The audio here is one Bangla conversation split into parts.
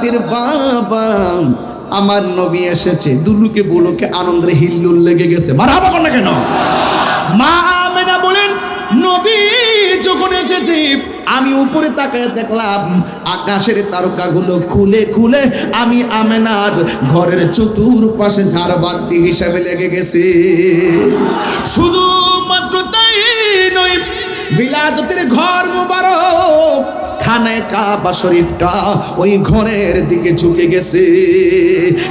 জাতির বাবা আমার নবী এসেছে। দুলুকে বুলুকে আনন্দের হিল্লোল লেগে গেছে। মারহাবা কর না কেন? মা আমেনা বলেন নবী যখন এসেছে আমি উপরে তাকায় দেখলাম আকাশের তারকাগুলো খুলে খুলে আমি আমেনার ঘরের চতুর্পাশে ঝাড়বাতি হিসাবে লেগে গেছে। শুধু মাত্র তাই নয়, বিলাদতের ঘর মুবারক খানায় কাবা শরীফটা ওই ঘরের দিকে ঝুঁকে গেছে,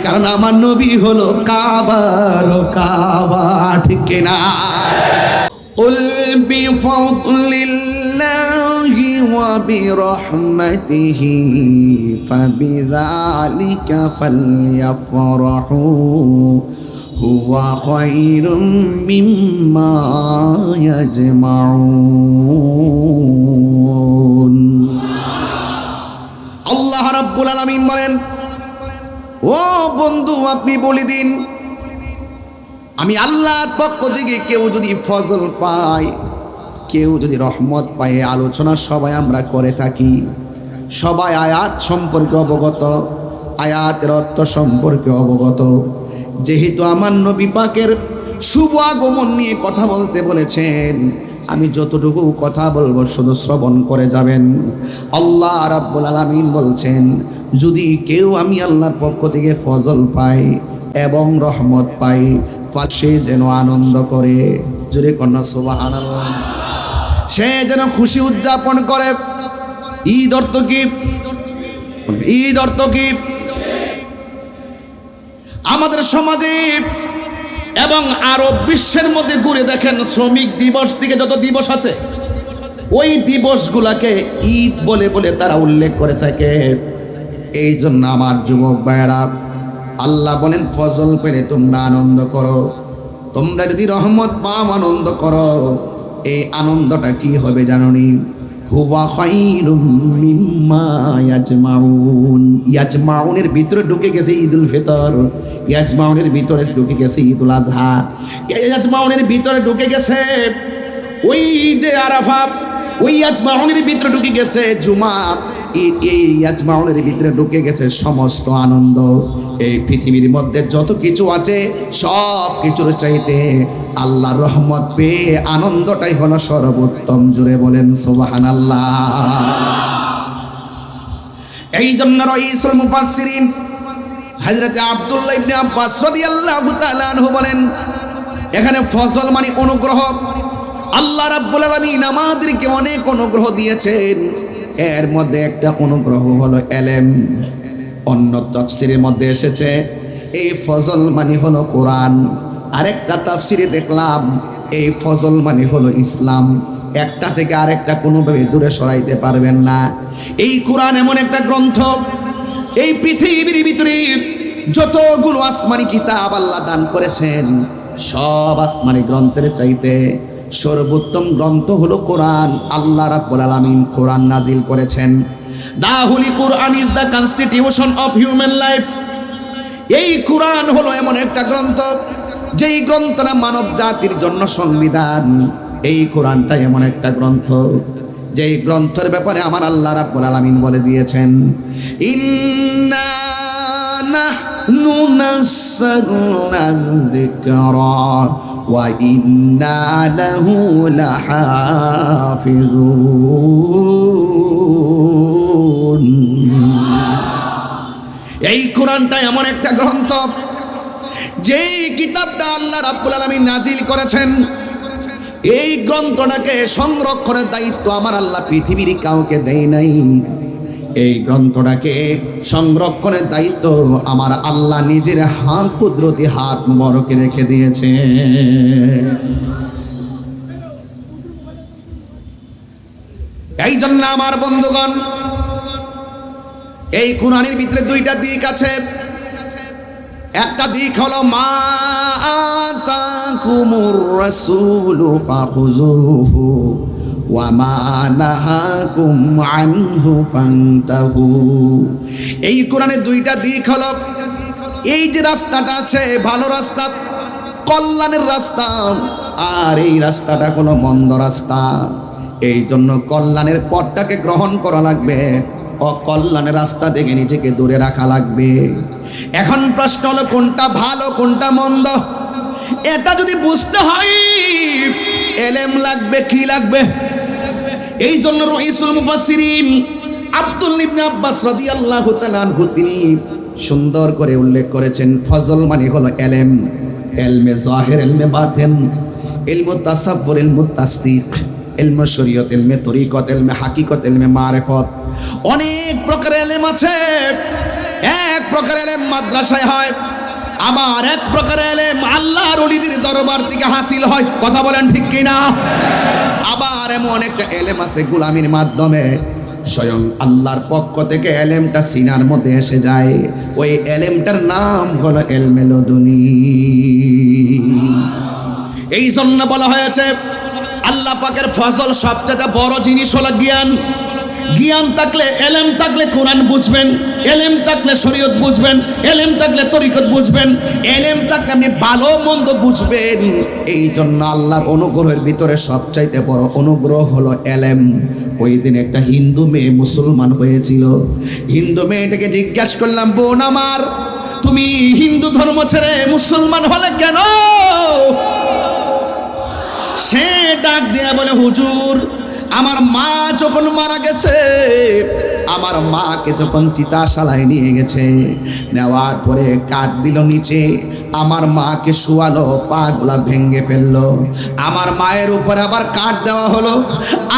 কারণ আমার নবী হলো কাবার কাবা। ঠিক কিনা? قل بفضل الله وبرحمته فبذلك فليفرحوا هو خير مما يجمعون। আল্লাহ রাব্বুল আলামিন বলেন, ও বন্ধু আপনি বলে দিন আমি আল্লাহর পক্ষ থেকে কেউ যদি ফজল পায়, কেউ যদি রহমত পায়, আলোচনা সবাই আমরা করে থাকি। সবাই আয়াত সম্পর্কে অবগত, আয়াতের অর্থ সম্পর্কে অবগত। যেহেতু আমার নবী পাকের শুভ আগমন নিয়ে কথা বলতে বলেছেন, আমি যতটুকু কথা বলবো শুধু শ্রবণ করে যাবেন। আল্লাহ রাব্বুল আলামিন বলছেন যদি কেউ আমি আল্লাহর পক্ষ থেকে ফজল পাই এবং রহমত পাই, সে যেন আনন্দ করে। জোরে কন্যা সুবহানাল্লাহ। সে যেন খুশি উদযাপন করে। ঈদ অর্থ কি? ঈদ অর্থ কি? আমাদের সমাজে এবং আরব বিশ্বের মধ্যে ঘুরে দেখেন, শ্রমিক দিবস থেকে যত দিবস আছে ওই দিবসগুলাকে ঈদ বলে বলে তারা উল্লেখ করে থাকে। এই জন্য আমার যুবক ভাইয়েরা, আল্লাহ বলেন ফজল পেলে তোমরা আনন্দ করো, তোমরা যদি রহমত পাও আনন্দ করো। এই আনন্দটা কি হবে জানোনি? হুয়া খায়রুম মিম্মা ইয়াজমাউন। ইয়াজমাউনের ভিতরে ঢুকে গেছে ঈদুল ফিতর, ইয়াজমাউনের ভিতরে ঢুকে গেছে ঈদুল আজহা, ইয়াজমাউনের ভিতরে ঢুকে গেছে ওই ঈদে আরাফা, ওই ইয়াজমাউনের ভিতরে ঢুকে গেছে জুমা, এই ইয়াজমাউনের ভিতরে ঢুকে গেছে সমস্ত আনন্দ। এই পৃথিবীর মধ্যে যত কিছু আছে সব কিছুর চাইতে আল্লাহর রহমত পেয়ে আনন্দটাই হলো সর্বোত্তম। জুড়ে বলেন সুবহানাল্লাহ। এই জন্য রাইসুল মুফাসসিরিন হযরত আব্দুল্লাহ ইবনে আব্বাস রাদিয়াল্লাহু তাআলা আনহু বলেন, এখানে ফজল মানে অনুগ্রহ। আল্লাহ রাব্বুল আলামিন আমাদেরকে অনেক অনুগ্রহ দিয়েছেন, এর মধ্যে একটা অনুগ্রহ হলো এলেম। অন্য তাফসিরের মধ্যে এসেছে এই ফজল মানে হলো কোরআন, আরেকটা তাফসিরে দেখলাম এই ফজল মানে হলো ইসলাম। একটা থেকে আরেকটা কোনোভাবে দূরে সরাইতে পারবেন না। এই কোরআন এমন একটা গ্রন্থ, এই পৃথিবীর ভিতরে যতগুলো আসমানি কিতাব আল্লাহ দান করেছেন সব আসমানি গ্রন্থের চাইতে সর্বোত্তম গ্রন্থ হলো কোরআন। আল্লাহ রাব্বুল আলামিন কোরআন নাজিল করেছেন। The holy Quran is the constitution of human life. এই কোরআন হলো এমন একটা গ্রন্থ যেই গ্রন্থটা মানব জাতির জন্য সংবিধান। এই কোরআনটা এমন একটা গ্রন্থ যেই গ্রন্থের ব্যাপারে আমার আল্লাহ রাব্বুল আলামিন বলে দিয়েছেন, ইন্না নাহনু নাযালনা যিকরা ওয়া ইন্না লাহু লাহাফিজুন। এই কোরআনটা এমন একটা গ্রন্থ যেই কিতাবটা আল্লাহ রাব্বুল আলামিন নাজিল করেছেন, এই গ্রন্থটাকে সংরক্ষণের দায়িত্ব আমার আল্লাহ পৃথিবীর কাউকে দেয় নাই। এই গ্রন্থটাকে সংরক্ষণের দায়িত্ব আমার আল্লাহ নিজের হাত, কুদরতি হাত মুবারকে রেখে দিয়েছে। এই জন্য আমার বন্ধুগণ, এই কোরআনের ভিতরে দুইটা দিক আছে। একটা দিক হলো মা আতাকুমুর রাসূলু ফাখুযুহু ওয়া মা নাহাকুম আনহু ফান্তাহু। এই কোরআনের দুইটা দিক হলো, এই যে রাস্তাটা আছে ভালো রাস্তা, কল্যাণের রাস্তা, আর এই রাস্তাটা কোনো মন্দ রাস্তা। এই জন্য কল্যাণের পথটাকে গ্রহণ করা লাগবে, অকল্যাণের রাস্তা থেকে নিজেকে দূরে রাখা লাগবে। এখন প্রশ্ন হলো কোনটা ভালো কোনটা মন্দ, এটা যদি বুঝতে হয় এলেম লাগবে। কি লাগবে? এই জন্য রাইসুল মুফাসসিরিন আব্দুল্লাহ ইবনে আব্বাস রাদিয়াল্লাহু তাআলা আনহু তিনি সুন্দর করে উল্লেখ করেছেন, ফজল মানে হলো এলেম, এলমে জাহির, এলমে বাতিন, ইলমুত তাসাব্বুর, ইলমুত তাসদীক, ইলমে শরীয়ত, ইলমে তরিকত, ইলমে হাকিকত, ইলমে মারিফত। অনেক প্রকার এলেম আছে। এক প্রকার এলেম মাদ্রাসায় হয়, আবার এক প্রকার এলেম আল্লাহর ওলিদের দরবার থেকে হাসিল হয়। কথা বলেন ঠিক কিনা? আবার এমন একটা এলেম আছে গোলামির মাধ্যমে স্বয়ং আল্লাহর পক্ষ থেকে এলেমটা সিনার মধ্যে এসে যায়। ওই এলেমটার নাম হলো ইলমে লদুনী। এই জন্য বলা হয়েছে আল্লাহ পাকের ফজল সবচেয়ে বড় জিনিস হলো জ্ঞান। জ্ঞান থাকলে, এলেম থাকলে কোরআন বুঝবেন, এলেম থাকলে শরীয়ত বুঝবেন, এলেম থাকলে তরিকত বুঝবেন, এলেম থাকলে আপনি ভালো মন্দ বুঝবেন। এই জন্য আল্লাহর অনুগ্রহের ভিতরে সবচাইতে বড় অনুগ্রহ হলো এলেম। ওই দিন একটা হিন্দু মেয়ে মুসলমান হয়েছিল। হিন্দু মেয়েটাকে জিজ্ঞাসা করলাম, বোন আমার, তুমি হিন্দু ধর্ম ছেড়ে মুসলমান হলে কেন? সে ডাক দিয়া বলে, হুজুর, আমার মা যখন মারা গেছে, আমার মাকে যখন চিতাশালায় নিয়ে গেছে, নেওয়ার পরে কাঠ দিল নিচে, আমার মাকে শুয়ালো, পা গুলা ভেঙে ফেললো। আমার মায়ের উপরে আবার কাঠ দেওয়া হলো,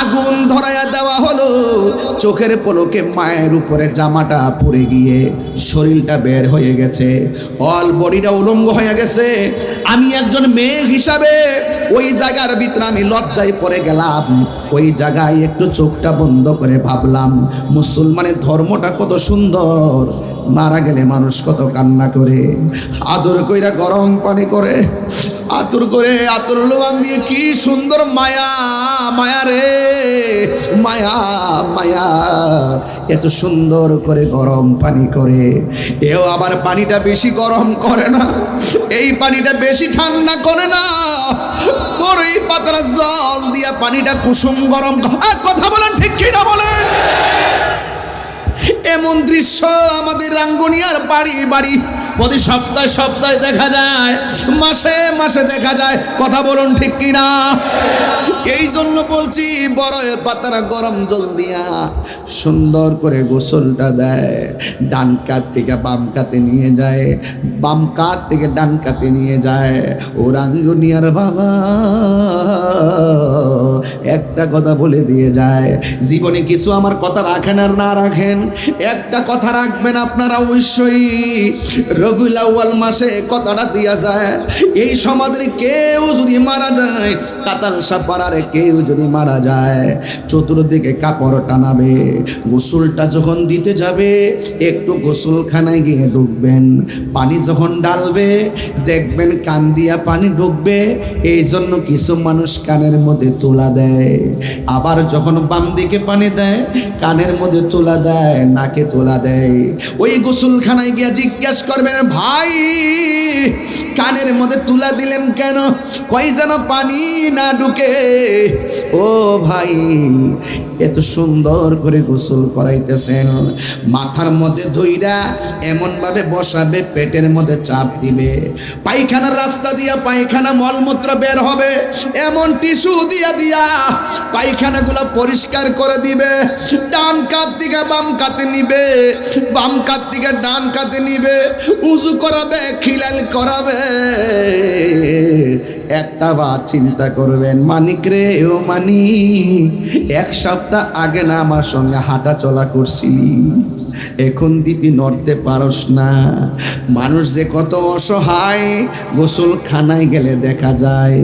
আগুন ধরাইয়া দেওয়া হলো। চোখের পলকে মায়ের উপরে জামাটা পুড়ে গিয়ে শরীরটা বের হয়ে গেছে, অল বডিটা উলঙ্গ হয়ে গেছে। আমি একজন মেয়ে হিসাবে ওই জায়গার ভিতরে আমি লজ্জায় পড়ে গেলাম। ওই জায়গায় একটু চোখটা বন্ধ করে ভাবলাম, মুসলমানের ধর্মটা কত সুন্দর। মারা গেলে মানুষ কত কান্না করে, আদর কইরা গরম পানি করে, আতুর করে আতুর লোয়ান দিয়ে, কি সুন্দর মায়া, মায়া রে মায়া, মায়া। এত সুন্দর করে গরম পানি করে, এও আবার পানিটা বেশি গরম করে না, এই পানিটা বেশি ঠান্ডা করে না, বড়ই পাতার জল দিয়া পানিটা কুসুম গরম। কথা বলেন ঠিক কিনা বলেন? এমন দৃশ্য আমাদের রাঙ্গুনিয়ার বাড়ি বাড়ি প্রতি সপ্তাহে সপ্তাহে দেখা যায়, মাসে মাসে দেখা যায়। কথা বলুন ঠিক কিনা? এই জন্য বলছি, বড় পাতারা গরম জল দিয়া সুন্দর করে গোসলটা দেয়। ডান কাত থেকে বাম কাতে নিয়ে যায়, বাম কাত থেকে ডান কাতে নিয়ে যায়। ও রাঙ্গুনিয়ার বাবা একটা কথা বলে দিয়ে যায়, জীবনে কিছু আমার কথা রাখেন আর না রাখেন, একটা কথা রাখবেন আপনারা অবশ্যই। রবিউল আউয়াল মাসে কথাটা দিয়া যায়, এই সমাজের কেউ যদি মারা যায়, কাতালসা পাড়ারে কেউ যদি মারা যায়, চতুর্দিকে কাপড় টানাবে। গোসলটা যখন দিতে যাবে, একটু গোসলখানায় গিয়ে ঢুকবেন, পানি যখন ডালবে দেখবেন কান দিয়া পানি ঢুকবে। এই জন্য কিছু মানুষ কানের মধ্যে তোলা দেয়, আবার যখন বাম দিকে পানি দেয় কানের মধ্যে তোলা দেয়, নাকে তোলা দেয়। ওই গোসলখানায় গিয়ে জিজ্ঞাসা করবেন, ভাই কানের মধ্যে তুলা দিলেন কেন? কই যেন পানি না ঢুকে। ও ভাই, এত সুন্দর করে গোসল করাইতেছেন, মাথার মধ্যে ধইরা এমন ভাবে বসাবে, পেটের মধ্যে চাপ দিবে, পায়খানার রাস্তা দিয়া পায়খানা মলমূত্র বের হবে, এমন টিস্যু দিয়া দিয়া পায়খানাগুলো পরিষ্কার করে দিবে। ডান কাত থেকে বাম কাতে নিবে, বাম কাত থেকে ডান কাতে নিবে, উজু করাবে, খিলাল করাবে। একটা বার চিন্তা করবেন, মানিক রে ও মানিক, এক সপ্তাহ আগে না আমার সঙ্গে হাঁটা চলা করছি, এখন দিতি নড়তে পারস না। মানুষ যে কত অসহায় গোসলখানায় গেলে দেখা যায়,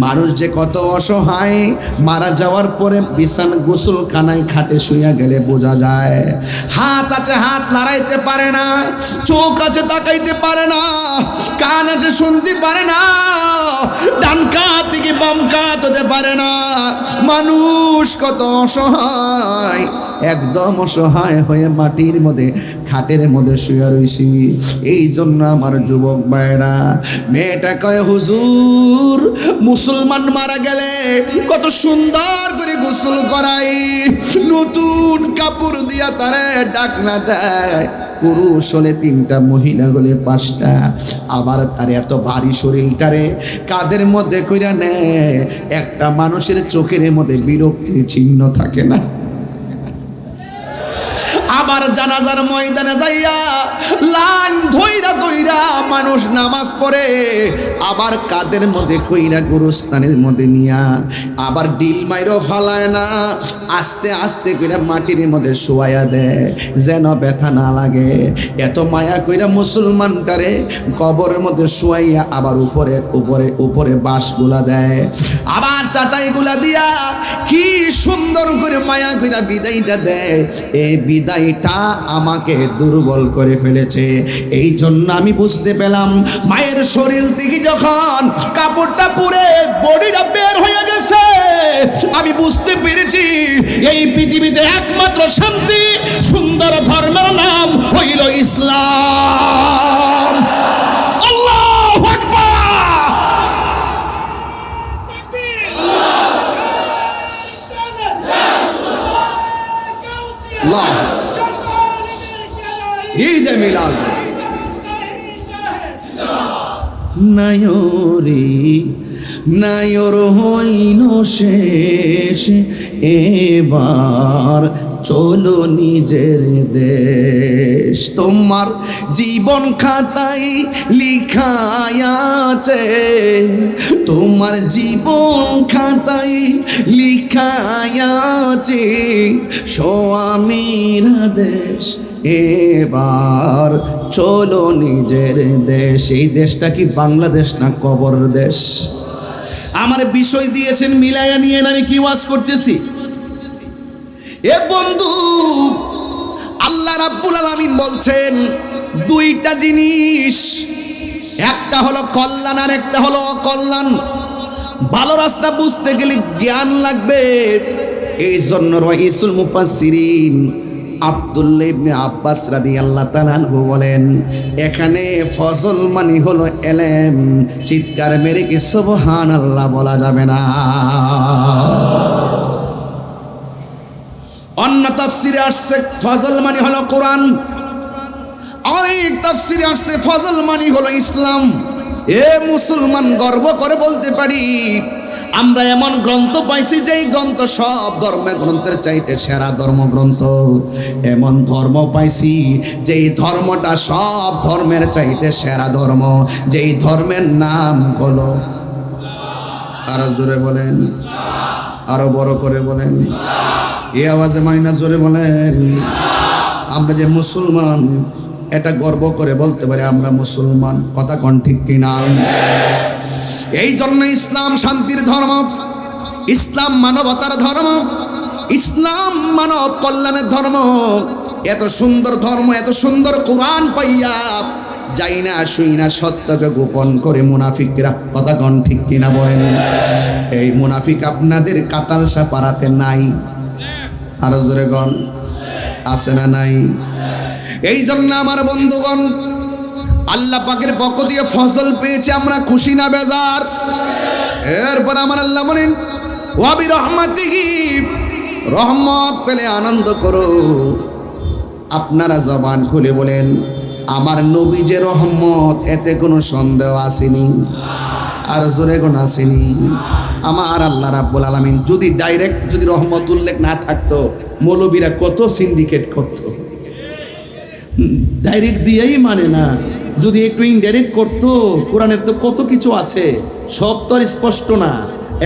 মানুষ যে কত অসহায় মারা যাওয়ার পরে বিছানা গোসলখানায় খাটে শুইয়া গেলে বোঝা যায়। হাত আছে হাত লড়াইতে পারে না, চোখ আছে তাকাইতে পারে না, কান আছে শুনতে পারে না, ডান কাত থেকে বাম কাত হতে পারে না। মানুষ কত অসহায়, একদম অসহায় হয়ে মাটির মধ্যে খাটের মধ্যে শুয়ে রইছি। এই জন্য আমার যুবক ভাইরা, মেয়েটা কয় হুজুর মুসলমান মারা গেলে কত সুন্দর করে গোসল করাই, নতুন কাপড় দিয়া তারে ডাকনা দেয়, পুরুষ হলে 3টা, মহিলা হলে 5টা, আবার তার এত ভারী শরীরটারে কাদের মধ্যে কইরা নেয়, একটা মানুষের চোখের মধ্যে বিরক্তির চিহ্ন থাকে না। আবার জানাজার ময়দানে যাইয়া লাইন ধইরা ধইরা মানুষ নামাজ পড়ে, আবার কাদের মধ্যে কইরা গোরস্থানের মধ্যে নিয়া আবার ডিল মাইরো ফালায় না, আস্তে আস্তে কইরা মাটির মধ্যে শোয়াইয়া দেয় যেন ব্যথা না লাগে। এত মায়া কইরা মুসলমানটারে কবরের মধ্যে শোয়াইয়া আবার উপরে উপরে উপরে বাঁশগুলা দেয়, আবার চাটাইগুলা দিয়া কি সুন্দর করে মায়া কইরা বিদায়টা দেয়। এই বিদায়টা আমাকে দুর্বল করে ফেলেছে। এই জন্য আমি বুঝতে পেলাম, মায়ের শরীর থেকে যখন কাপড়টা পুরে বডিটা বের হয়ে গেছে, আমি বুঝতে পেরেছি এই পৃথিবীতে একমাত্র শান্তি সুন্দর ধর্মের নাম হইল ইসলাম। আল্লাহু আকবার। ঈদে মিলাদ নায়রে নায়র হইল শেষ, এবার চলো নিজের দেশ। তোমার জীবন খাতায় লিখাই আছে, তোমার জীবন খাতায় লিখাই আছে স্বামীর দেশ, এবার চলো নিজের দেশ। এই দেশটা কি বাংলাদেশ না কবর দেশ? আমার বিষয় দিয়েছেন মিলাইয়া নিয়ে, আমি কি ওয়াজ করতেছি? এ বন্ধু, আল্লাহ রাব্বুল আলামিন বলছেন 2টা জিনিস, একটা হলো কল্যাণ আর একটা হলো অকল্যাণ। ভালো রাস্তা বুঝতে গেলে জ্ঞান লাগবে। এই জন্য রাইসুল মুফাসসিরিন আব্দুল্লাহ ইবনে আব্বাস রাদিয়াল্লাহু তাআলা আনহু বলেন, এখানে ফজল মানে হলো এলেম। চিৎকার মেরে কি সুবহানাল্লাহ বলা যাবে না? অন্য তাফসিরে আসছে ফজল মানে হলো কোরআন, অনেক তাফসিরে আসছে ফজল মানে হলো ইসলাম। এ মুসলমান গর্ব করে বলতে পারি, আমরা এমন গ্রন্থ পাইছি যেই গ্রন্থ সব ধর্মের গ্রন্থের চাইতে সেরা ধর্মগ্রন্থ। এমন ধর্ম পাইছি যেই ধর্মটা সব ধর্মের চাইতে সেরা ধর্ম, যেই ধর্মের নাম হলো, আরো জোরে বলেন, আরো বড় করে বলেন, এই আওয়াজে মাইনা জোরে বলেন। আমরা যে মুসলমান এটা গর্ব করে বলতে পারি আমরা মুসলমান। কথা কোন ঠিক কিনা? এই জন্য ইসলাম শান্তির ধর্ম, ইসলাম মানবতার ধর্ম, ইসলাম মানব কল্যাণের ধর্ম। এত সুন্দর ধর্ম, এত সুন্দর কোরআন পাইয়া যাই না শুই না সত্যকে গোপন করে মুনাফিকরা। কথা কোন ঠিক কিনা বলেন? এই মুনাফিক আপনাদের কাতালসা পাড়াতে নাই? আরো জোরে গণ আছে না নাই? এই জন্য আমার বন্ধুগণ, আল্লাহ পাকের পক্ষ দিয়ে ফজল পেয়েছে, আমরা খুশি না বেজার? এরপর আমার আল্লাহ বলেন, ওয়া বিরহমাতিহি, রহমত পেলে আনন্দ করো। আপনারা জবান খুলে বলেন, আমার নবী যে রহমত, এতে কোনো সন্দেহ আসেনি? আর জোরে কোন আসেনি? আমার আল্লাহ রাব্বুল আলামিন যদি ডাইরেক্ট যদি রহমত উল্লেখ না থাকতো, মৌলবীরা কত সিন্ডিকেট করতো। ডাইরেক্ট দিয়েই মানে না, যদি একটু ইনডাইরেক্ট করতো, কোরআনের তো কত কিছু আছে, সব তো আর স্পষ্ট না।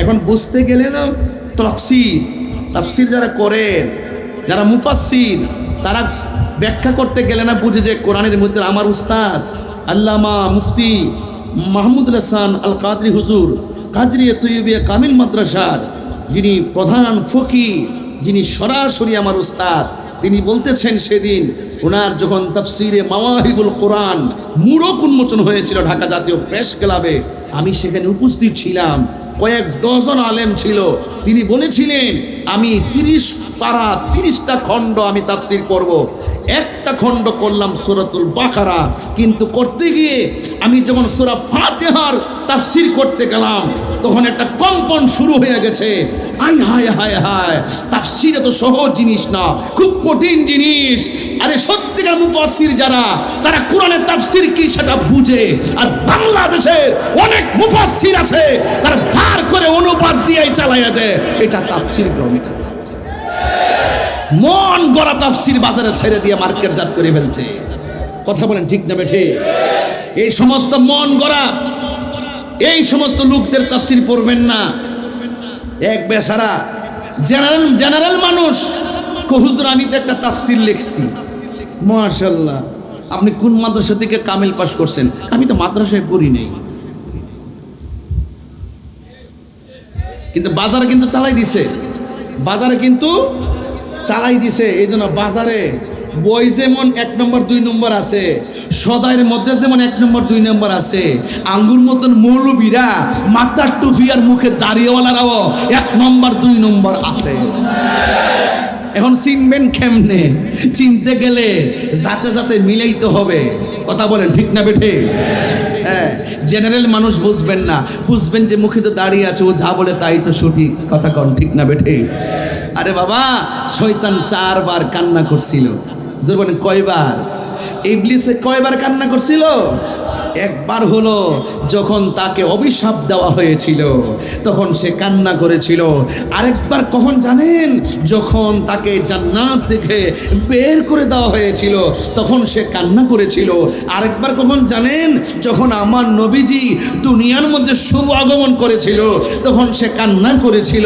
এখন বুঝতে গেলে না তাফসীর যারা করেন, যারা মুফাসসির, তারা ব্যাখ্যা করতে গেলে না বুঝে যে কোরআনের মধ্যে আমার উস্তাদ আল্লামা মুফতি মাহমুদুল হাসান আল কাদরি হুজুর, কাদরিয়ে তৈয়বিয়া কামিল মাদ্রাসার যিনি প্রধান ফকিহ, যিনি সরাসরি আমার উস্তাদ, তিনি বলতেছেন সেদিন ওনার যখন তাফসিরে মাওয়াহিবুল কোরআন মূরক উন্মোচন হয়েছিল ঢাকা জাতীয় প্রেস ক্লাবে, আমি সেখানে উপস্থিত ছিলাম, কয়েক ডজন আলেম ছিল। তিনি বলেছিলেন আমি 30 পারা 30টা খণ্ড আমি তাফসীর করব। একটা খণ্ড করলাম সূরাতুল বাকারা, কিন্তু করতে গিয়ে আমি যখন সূরা ফাতিহার তাফসীর করতে গেলাম তখন একটা কম্পন শুরু হয়ে গেছে। আয় হায় হায় হায়, তাফসীর এত সহজ জিনিস না, খুব কঠিন জিনিস। আরে সত্যিকার মুফাসসির যারা, তারা কোরআনের তাফসীর কি সেটা বুঝে। আর বাংলাদেশের অনেক মুফাসসির আছে তারা ধার করে অনুবাদ দিয়েই চালাইয়া দেয়। এটা তাফসীর গ্রন্থ, মন গড়া তাফসীর বাজারে ছেড়ে দিয়ে মার্কেটজাত করে ফেলছে। কথা বলেন ঠিক না বেঠে? এই সমস্ত মন গড়া এই সমস্ত লোকদের তাফসীর পড়বেন না। এক বেচারা জেনারেল মানুষ হুজুর আমি তো একটা তাফসীর লিখছি। মাশাআল্লাহ, আপনি কোন মাদ্রাসা থেকে কামিল পাস করছেন? আমি তো মাদ্রাসায় পড়ি নাই, কিন্তু বাজারে কিন্তু চালাই দিছে, বাজারে কিন্তু চালাই দিছে। এই জন্য বাজারে বই যেমন 1 নম্বর 2 নম্বর আছে, সদাইয়ের মধ্যে যেমন 1 নম্বর 2 নম্বর আছে, আঙ্গুর মতন মৌলবীরা মাথার টুপি আর মুখে দাড়িওয়ালারাও 1 নম্বর 2 নম্বর আছে। এখন চিনবেন কেমনে? চিনতে গেলে যাতে যাতে মিলাইতে হবে। কথা বলেন ঠিক না বেঠে? হ্যাঁ, জেনারেল মানুষ বুঝবেন না, বুঝবেন যে মুখে তো দাঁড়িয়ে আছে, ও যা বলে তাই তো সঠিক। কথা কন ঠিক না বেঠে? আরে বাবা, শয়তান 4 বার কান্না করছিল। জোর বলেন কয়বার? ইবলিসে কয়বার কান্না করছিল? একবার হলো যখন তাকে অভিশাপ দেওয়া হয়েছিল তখন সে কান্না করেছিল। আরেকবার কখন জানেন? যখন তাকে জান্নাত থেকে বের করে দেওয়া হয়েছিল তখন সে কান্না করেছিল। আরেকবার কখন জানেন? যখন আমার নবীজি দুনিয়ার মধ্যে শুভ আগমন করেছিল তখন সে কান্না করেছিল।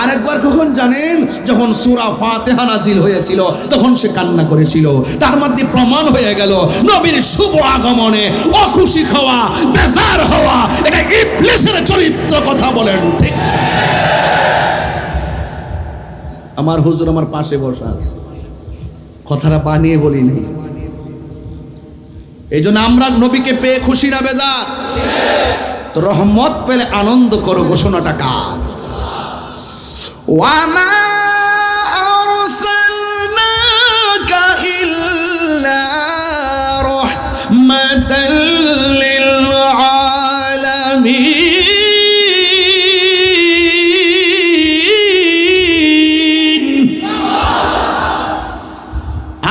আরেকবার কখন জানেন? যখন সূরা ফাতিহা নাজিল হয়েছিল তখন সে কান্না করেছিল। তার মধ্যে প্রমাণ হয়ে গেল নবীর শুভ আগমনে অখুশি হওয়া, বেজার হওয়া এটা ইবলিসের চরিত্র। কথা বলেন ঠিক? আমার হুজুর আমার পাশে বসা আছে, কথাটা বানিয়ে বলিনি। এই জন্য আমরা নবীকে পেয়ে খুশি না বেজার? তো রহমত পেলে আনন্দ করো। ঘোষণাটা কার? ওয়ামা আরসালনাকা ইল্লা রাহমাতাল লিল আলামিন।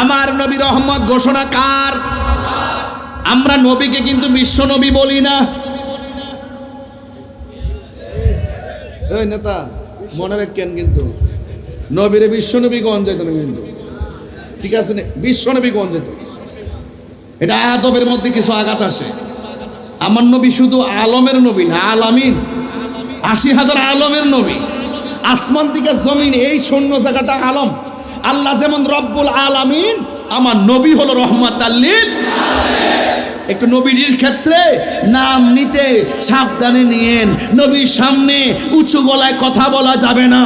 আমার নবী রহমত। ঘোষণা কার? আমরা নবীকে কিন্তু বিশ্ব নবী বলি না। এই নেতা মনে রাখেন, কিন্তু নবীরে বিশ্ব নবী গণ যেত না, কিন্তু ঠিক আছে না? বিশ্ব নবী গণ যেত, এটা আদবের মধ্যে কিছু আঘাত আসে। আমার নবী শুধু আলমের নবী না, আলামিন, ৮০,০০০ আলমের নবী। আসমান থেকে জমিন এই শূন্য জায়গাটা আলম। আল্লাহ যেমন রব্বুল আলামিন, আমার নবী হলো রহমাতাল লিল আলামিন। একটু নবীজির ক্ষেত্রে নাম নিতে সাবধানে নিয়েন। নবীর সামনে উঁচু গলায় কথা বলা যাবে না।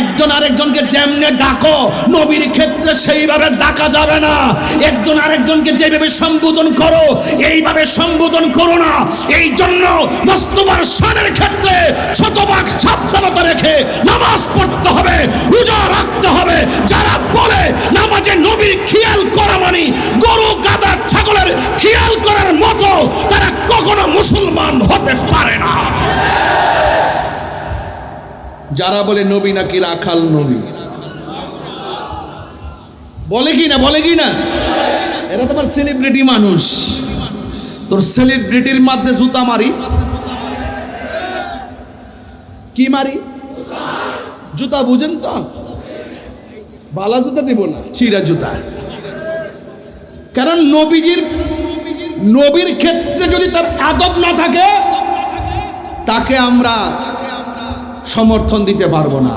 একজন আরেকজনকে যেমনে ডাকো নবীর ক্ষেত্রে সেইভাবে ডাকা যাবে না। একজন আরেকজনকে যেভাবে সম্বোধন করো এইভাবে সম্বোধন করো না। এই জন্য মোস্তফার শানের ক্ষেত্রে শতভাগ সাবধানতা রেখে নামাজ পড়তে হবে, রোজা রাখতে হবে। যারা বলে নামাজে নবীর খেয়াল করা মানে গরু গাধা ছাগলের খেয়াল করার মতো, তারা কখনো মুসলমান হতে পারে না। যারা বলে নবী নাকি রাখাল নবী, বলে কি না? বলে কি না? এরা তোমার সেলিব্রিটি মানুষ। তোর সেলিব্রিটির মধ্যে জুতা মারি। কি মারি? জুতা বুঝেন তো? বালা জুতা দিব না, চিরা জুতা। কারণ নবীর ক্ষেত্রে যদি তার আদব না থাকে তাকে আমরা সমর্থন দিতে পারবো না।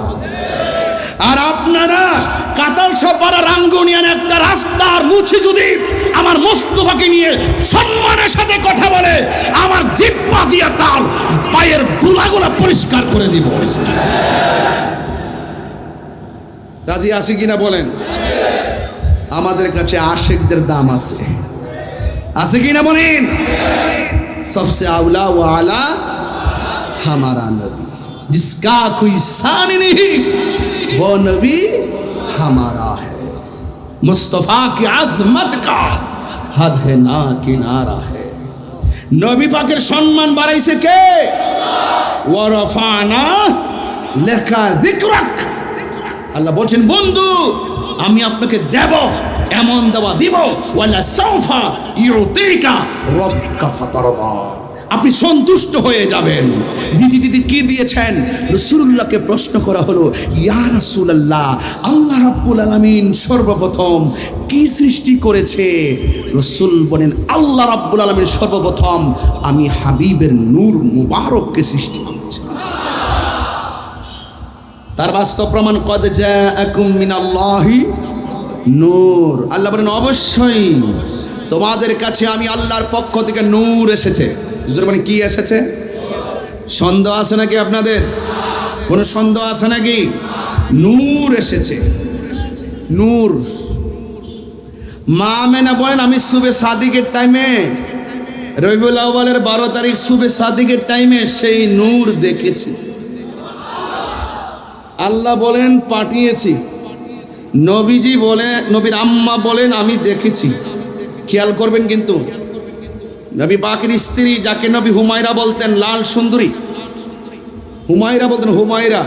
আর আপনারা কাতালসাপাড়া রাঙ্গুনিয়ান একটা রাস্তার মুছে যদি আমার মোস্তফাকে নিয়ে সম্মানের সাথে কথা বলে, আমার জিহ্বা দিয়ে তার পায়ের ধুলাগুলো পরিষ্কার করে দিব। রাজি আছি কিনা বলেন? আমাদের কাছে আশিকদের দাম আছে, আছে কিনা বলেন? সবসে আউলা ও আলা हमारा नबी, जिसका कोई शान नहीं वो नबी हमारा है। मुस्तफा की आजमत का हद है ना किनारा है। नबी पाकेर सम्मान बाড়াইছে কে? ওয়া রাফানা লাকা যিকরাক। আল্লাহ বলেন বন্ধু আমি আপনাকে দেব, এমন দেওয়া দিব, ওয়ালা সাউফা ইউতিকা রাব্বুকা ফাতারদা, আপনি সন্তুষ্ট হয়ে যাবেন। দিদি কি দিয়েছেন? রাসূলুল্লাহকে প্রশ্ন করা হলো, ইয়া রাসূলুল্লাহ, আল্লাহ রাব্বুল আলামিন সর্বপ্রথম কি সৃষ্টি করেছে? রাসূল বলেন, আল্লাহ রাব্বুল আলামিন সর্বপ্রথম আমি হাবিবের নূর মুবারককে সৃষ্টি করেছি। তার বাস্তব প্রমাণ, কদ জাআকুম মিনাল্লাহি নূর। আল্লাহ বলেন অবশ্যই তোমাদের কাছে আমি আল্লাহর পক্ষ থেকে নূর এসেছে। মানে কি এসেছে? সন্দেহ আছে নাকি আপনাদের? কোনো সন্দেহ আছে নাকি? নূর এসেছে, নূর। মা আমেনা বলেন আমি সুবে সাদিকের টাইমে, রবিউল আউয়ালের 12 তারিখ সুবে সাদিকের টাইমে সেই নূর দেখেছি। আল্লাহ বলেন পাঠিয়েছি, নবীজি বলে, নবীর আম্মা বলেন আমি দেখেছি। খেয়াল করবেন কিন্তু নবী পাকের স্ত্রী যাকে নবী হুমায়রা বলতেন, লাল সুন্দরী হুমায়রা বলতেন, হুমায়রা,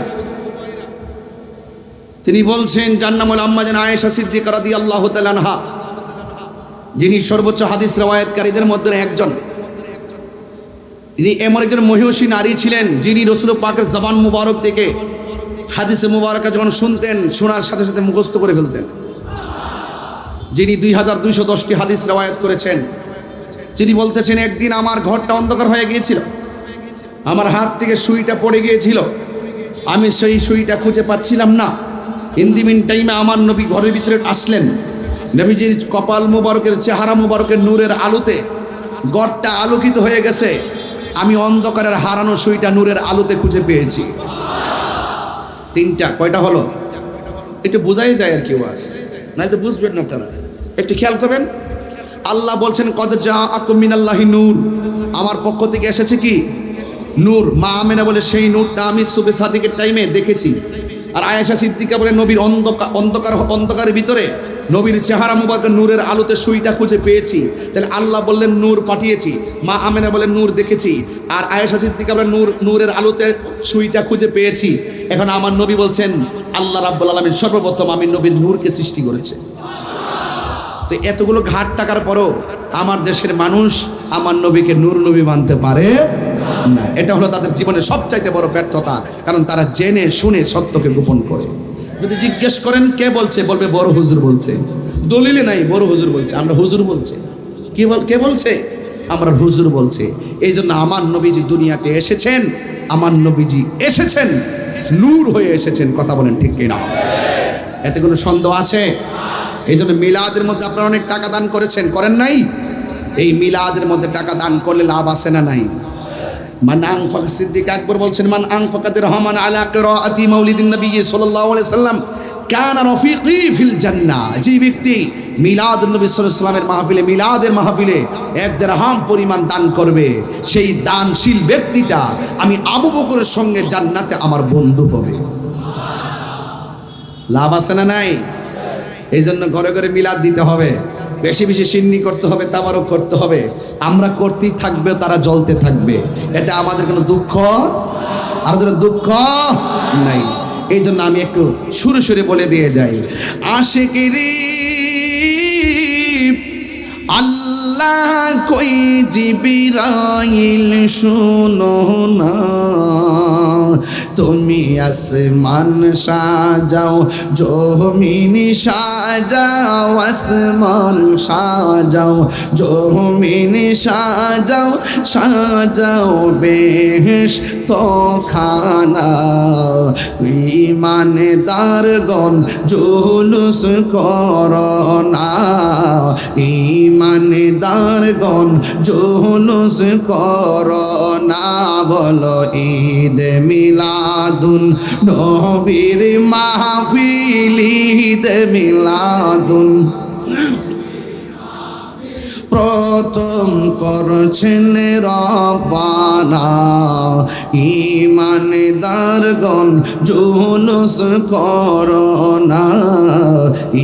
তিনি বলছেন যার নাম হল আম্মা জান আয়েশা সিদ্দিকা রাদিয়াল্লাহু তাআলা আনহা, যিনি সর্বোচ্চ হাদিস রওয়ায়াতকারীদের মধ্যে একজন। তিনি এমন একজন মহিষী নারী ছিলেন যিনি রাসূল পাকের জবান মুবারক থেকে হাদিসে মুবারকা যখন শুনতেন, শোনার সাথে সাথে মুখস্থ করে ফেলতেন। যিনি 2210টি হাদিস রওয়ায়াত করেছেন। যিনি বলতেছেন, একদিন আমার ঘরটা অন্ধকার হয়ে গিয়েছিল, আমার হাত থেকে সুইটা পড়ে গিয়েছিল, আমি সেই সুইটা খুঁজে পাচ্ছিলাম না। ইন দি মিন টাইমে আমার নবী ঘরের ভিতরে আসলেন। নবীজির কপাল মুবারকের, চেহারা মুবারকের নূরের আলোতে ঘরটা আলোকিত হয়ে গেছে। আমি অন্ধকারের হারানো সুইটা নূরের আলোতে খুঁজে পেয়েছি। তিনটা, কয়টা হলো? একটু বোঝাই যায় আর কি ওয়াজ, নাহলে তো বুঝবেন না আপনারা। একটু খেয়াল করবেন, আল্লাহ বলছেন কদ জাআকুম মিনাল্লাহি নূর, আমার পক্ষ থেকে এসেছে কি? নূর। মা আমেনা বলে সেই নূরটা আমি সুবে সাদিকের টাইমে দেখেছি। আর আয়েশা সিদ্দিকা বলে নবীর অন্ধকারের ভিতরে নবীর চেহারা মুবারকের নূরের আলোতে সুইটা খুঁজে পেয়েছি। তাহলে আল্লাহ বললেন নূর পাঠিয়েছি, মা আমেনা বলেন নূর দেখেছি, আর আয়েশা সিদ্দিকা বলেন নূরের আলোতে সুইটা খুঁজে পেয়েছি। এখন আমার নবী বলছেন আল্লাহ রাব্বুল আলামিন সর্বপ্রথম আমি নবীর নূরকে সৃষ্টি করেছে। তো এতগুলো ঘাট থাকার পরও আমার দেশের মানুষ আমার নবীকে নূর নবী মানতে পারে না। এটা হলো তাদের জীবনের সবচাইতে বড় ব্যর্থতা, কারণ তারা জেনে শুনে সত্যকে গোপন করে। যদি জিজ্ঞেস করেন কে বলছে, বলবে বড় হুজুর বলছে। দলিলে নাই, বড় হুজুর বলছে, আমরা হুজুর বলছে। কে বলছে? আমরা হুজুর বলছে। এই জন্য আমার নবীজি দুনিয়াতে এসেছেন, আমার নবীজি এসেছেন নূর হয়ে এসেছেন। কথা বলেন ঠিক কিনা? এতে কোনো সন্দেহ আছে? এই জন্য মিলাদের মধ্যে আপনারা অনেক টাকা দান করেছেন, করেন নাই? এই মিলাদের মধ্যে টাকা দান করলে লাভ আছে না নাই? মান আনফাক, সিদ্দিক আকবর বলছেন, মান আনফাকা দিরহামান আলা কিরাআতি মাউলিদিন নবী সাল্লাল্লাহু আলাইহি সাল্লাম কানা রাফিকি ফিল জান্নাহ। যে ব্যক্তি মিলাদুন নবী সাল্লাল্লাহু আলাইহি সাল্লামের মাহফিলে, মিলাদের মাহফিলে 1 দিরহাম পরিমাণ দান করবে, সেই দানশীল ব্যক্তিটা আমি আবু বকরের সঙ্গে জান্নাতে আমার বন্ধু হবে। লাভ আছে না নাই? এই জন্য ঘরে ঘরে মিলাদ দিতে হবে, বেশি বেশি সিন্নি করতে হবে, তাবারক করতে হবে। আমরা করতেই থাকবে, তারা জ্বলতে থাকবে, এতে আমাদের কোনো দুঃখ আর দুঃখ নাই। এই জন্য আমি একটু সুরে সুরে বলে দিয়ে যাই, আশিকিরি আল্লাহ কই জিবরাইল শুনো না, তুমি আসমান সাজাও, জমিন সাজাও, আসমান সাজাও, জমিন সাজাও, সাজাও বেহেশত খানা। ঈমানদারগণ জুলুস করনা, ঈমানদারগণ জুলুস করনা। বলো ঈদ মিলাদুন নবীর মাহফিল, ঈদ মিলাদুন প্রথম করছেন রব্বানা ঈমানদারগণ জুলুস করোনা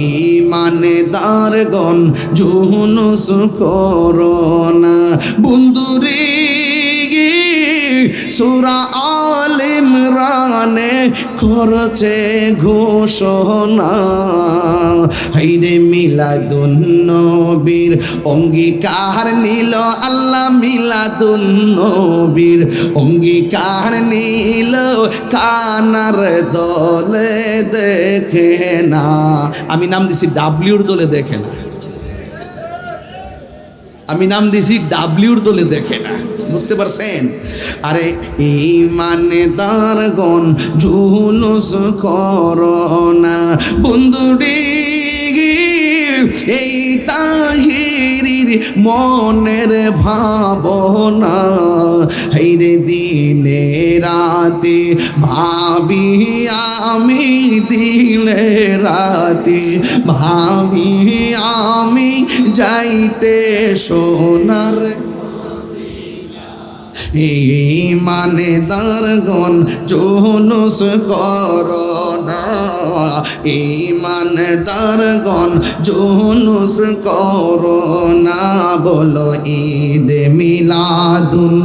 ঈমানদারগণ জুলুস করোনা বন্ধুরে সূরা আল ইমরানে করছে ঘোষণা হাইরে মিলাদুন নবীর অঙ্গীকার নিল আল্লাহ মিলাদুন নবীর অঙ্গীকার নিল কানার দলে দেখে না আমি নাম দিছি ডাব্লিউর দলে দেখে না আমি নাম দিছি ডাব্লিউর দলে দেখে না বুঝতে পারছেন আরে ঈমানদারগণ জুলুস করোনা বন্ধুরে এই তাহিরির মনের ভাবনা হাইরে দিনে রাতে ভাবি আমি দিনে রাতে ভাবি আমি যাইতে সোনার ঈমানদারগণ জুলুস করোনা ঈমানদারগণ জুলুস করোনা বলো ঈদ মিলাদুন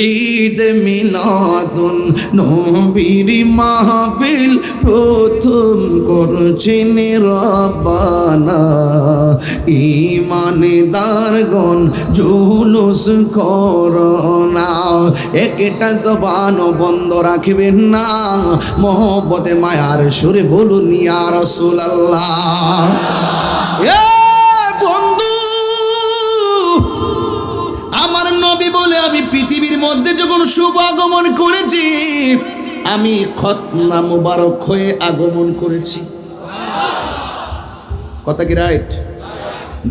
ঈদ মিলাদুন নবীর মাহফিল প্রথম করছেন রব্বানা ঈমানদারগণ জুলুস করোনা একটা জবান বন্ধ রাখবেন না মহব্বতে মায়ার সুরে বলুন ইয়া রাসূলুল্লাহ এ বন্ধু আমার নবী বলে আমি পৃথিবীর মধ্যে যখন শুভ আগমন করেছি আমি খতনা মুবারক হয়ে আগমন করেছি কথা কি রাইট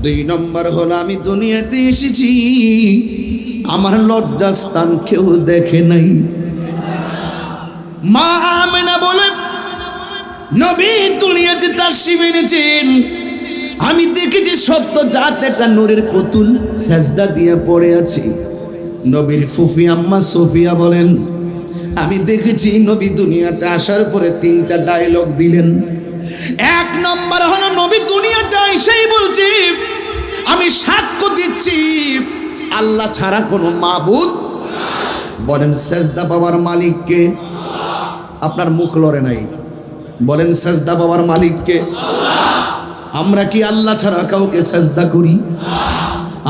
2 নম্বর হলো আমি দুনিয়াতে এসেছি আমার লজ্জাস্থান কেউ দেখে নাই মা আমেনা বলে নবী দুনিয়াতে তাশরীফ এনেছেন আমি দেখেছি সত্য জাত একটা নূরের পুতুল সেজদা দিয়ে পড়ে আছে নবীর ফুফি আম্মা সোফিয়া বলেন আমি দেখেছি নবী দুনিয়াতে আসার পরে 3টা ডায়লগ দিলেন 1 নম্বর হলো নবী দুনিয়াতে এসেই বলছি আমি সাক্ষ্য দিচ্ছি আল্লাহ ছাড়া কোনো মাবুদ বলেন সেজদা পাওয়ার মালিক কে আপনার মুখ লড়ে নাই বলেন সেজদা পাওয়ার মালিক কে আমরা কি আল্লাহ ছাড়া কাউকে সেজদা করি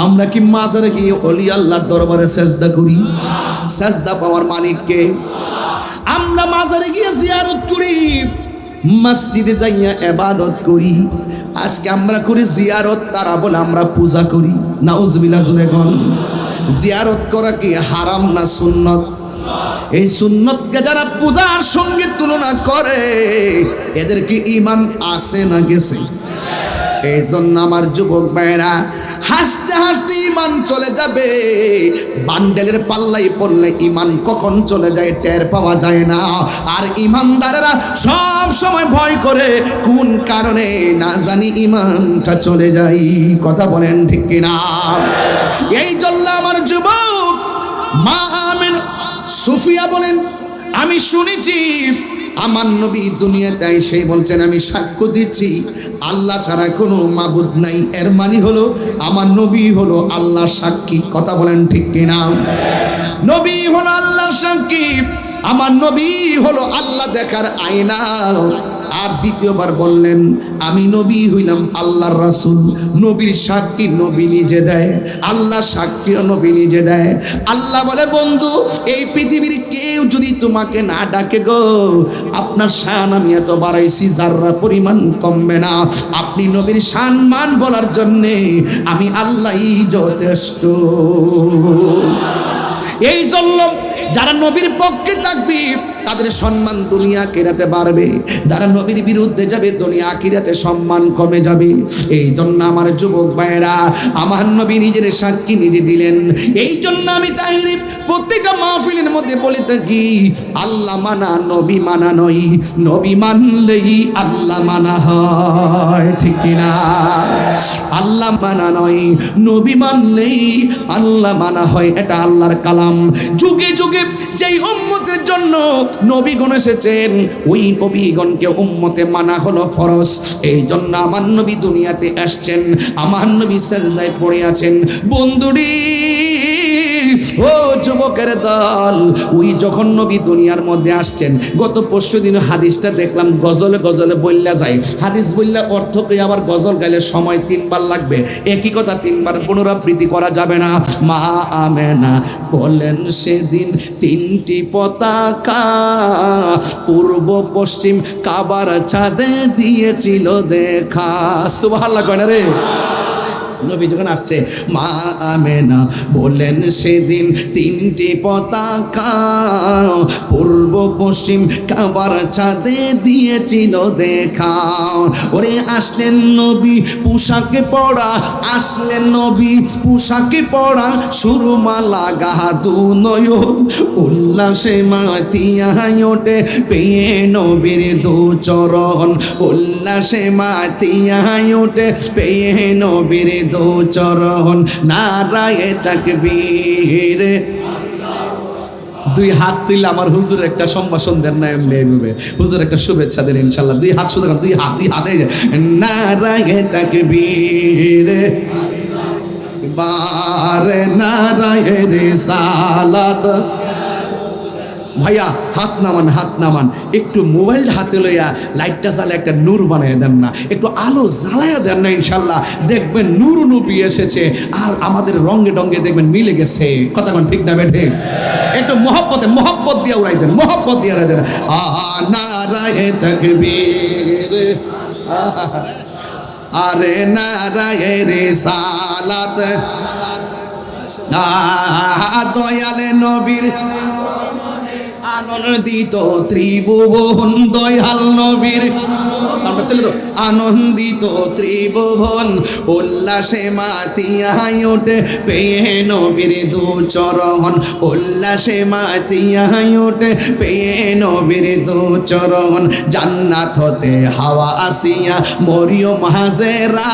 আমরা কি মাজারে গিয়ে ওলি আল্লাহর দরবারে সেজদা করি সেজদা পাওয়ার মালিক কে আমরা মাজারে গিয়ে জিয়ারত করি মসজিদে যাইয়া ইবাদত করি আজকে আমরা করি জিয়ারত তারা বলে আমরা পূজা করি নাউজুবিল্লাহ জুরে কোন জিয়ারত করা কি হারাম না সুন্নত এই সুন্নতকে যারা পূজার সঙ্গে তুলনা করে এদের কি ঈমান আছে না গেছে এই জন্য আমার যুবক ভাইরা হাসতে হাসতে ঈমান চলে যাবে বান্ডেলের পাল্লাই পড়লে ঈমান কখন চলে যায় টের পাওয়া যায় না আর ঈমানদাররা সব সময় ভয় করে কোন কারণে না জানি ঈমানটা চলে যায় কথা বলেন ঠিক কি না এই জন্য আমার যুবক মা আমেনা সুফিয়া বলেন আমি শুনেছি আমার নবী দুনিয়াতে এসে বলছেন আমি সাক্ষ্য দিচ্ছি আল্লাহ ছাড়া কোনো মাবুদ নাই এর মানে হলো আমার নবী হলো আল্লাহর সাক্ষী কথা বলেন ঠিক কিনা নবী হলো আল্লাহর সাক্ষী আমার নবী হলো আল্লাহ দেখার আয়না আর দ্বিতীয়বার বললেন আমি নবী হইলাম আল্লাহর রাসূল নবীর সাক্ষী নবী নিজে দেয় আল্লাহ সাক্ষীও নবী নিজে দেয় আল্লাহ বলে বন্ধু এই পৃথিবীর কেউ যদি তোমাকে না ডাকে গো আপনার শান আমি এত বাড়াইছি যাররা পরিমাণ কমবে না আপনি নবীর শান মান বলার জন্যে আমি আল্লাহই যথেষ্ট এই জন্য যারা নবীর পক্ষে থাকবে তাদের সম্মান দুনিয়া আখিরাতে বাড়বে, যারা নবীর বিরুদ্ধে যাবে দুনিয়া আখিরাতে সম্মান কমে যাবে। এই জন্য আমার যুবক ভাইরা, আমার নবী নিজের সাক্ষী নিজে দিলেন। এই জন্য আমি তাহিরি প্রত্যেকটা মাহফিলের মধ্যে বলে থাকি, আল্লাহ মানা নবী মানা নয়, নবী মানলেই আল্লাহ মানা হয়, ঠিক কিনা? আল্লাহ মানা নয়, নবী মানলেই আল্লাহ মানা হয়, এটা আল্লাহর কালাম। যুগে যুগে যেই উম্মতের জন্য নবীগণ এসেছেন, ওই নবীগণকে উম্মতে মানা হলো ফরজ। এই জন্য আমার নবী দুনিয়াতে আসছেন, আমার নবী সাজদায় পড়ে আছেন। বন্ধুরি, ও যুবকের দল, ওই যখন নবী দুনিয়ার মধ্যে আসছেন, গত পরশু দিন হাদিসটা দেখলাম, গজলে গজলে বললা যায়। হাদিস বললা অর্থকে আবার গজল গাইলে সময় 3 বার লাগবে, একই কথা 3 বার পুনরাবৃত্তি করা যাবে না। মা আমেনা বলেন সেদিন 3টি পতাকা পূর্ব পশ্চিম কাবার ছাদে দিয়েছিল দেখা। সুবহানাল্লাহ কয় না রে? নবী যখন আসছে, মা আমেনা বলেন সেদিন 3টি পতাকা পূর্ব পশ্চিম কাবার ছাদে দিয়েছিল দেখা। ওরে আসলেন নবী পোশাকে পরা, আসলেন নবী পোশাকে পরা, সুরমা লাগা দু নয়ন, উল্লাসে মাতিয়া ওঠে পেয়ে নবীর দু চরণ, উল্লাসে মাতিয়া ওঠে পেয়ে নবীর দু চরণ। নারায়ে তাকবীর। 2 হাত তুলে আমার হুজুর একটা সম্ভাষণ দেন না, এমনি এইভাবে হুজুর একটা শুভেচ্ছা দেন ইনশাআল্লাহ। 2 হাত শুধু, 2 হাতে নারায়ে তাকবীর, বারে নারায়ে রিসালাত। ভাইয়া হাত নামান, হাত নামান। একটু মোবাইল হাতে লইয়া লাইটটা জ্বালা একটা নূর বানাইয়া দেন না, একটু আলো জ্বালাইয়া দেন না, ইনশাল্লাহ দেখবেন নূর নবী এসেছে, আর আমাদের রঙে ডঙ্গে দেখবেন মিলে গেছে। কথা কোন ঠিক না বেঠে? একটু মহব্বত দিয়ে উড়াই দেন, মহব্বত দিয়ে উড়াই দেন। নারায়ে তাকবীর, আরে নারায়ে রিসালাত। দয়ালে নবীর আনন্দিত ত্রিভুবন, দয়াল নবীর আনন্দিত ত্রিভুবন, উল্লাসে মাতিয়া ওঠে পেয়ে নবীর দু চরণ, উল্লাসে মাতিয়া ওঠে পেয়ে নবীর দু চরণ। জান্নাত হতে হাওয়া আসিয়া মরিয়ম হাজেরা,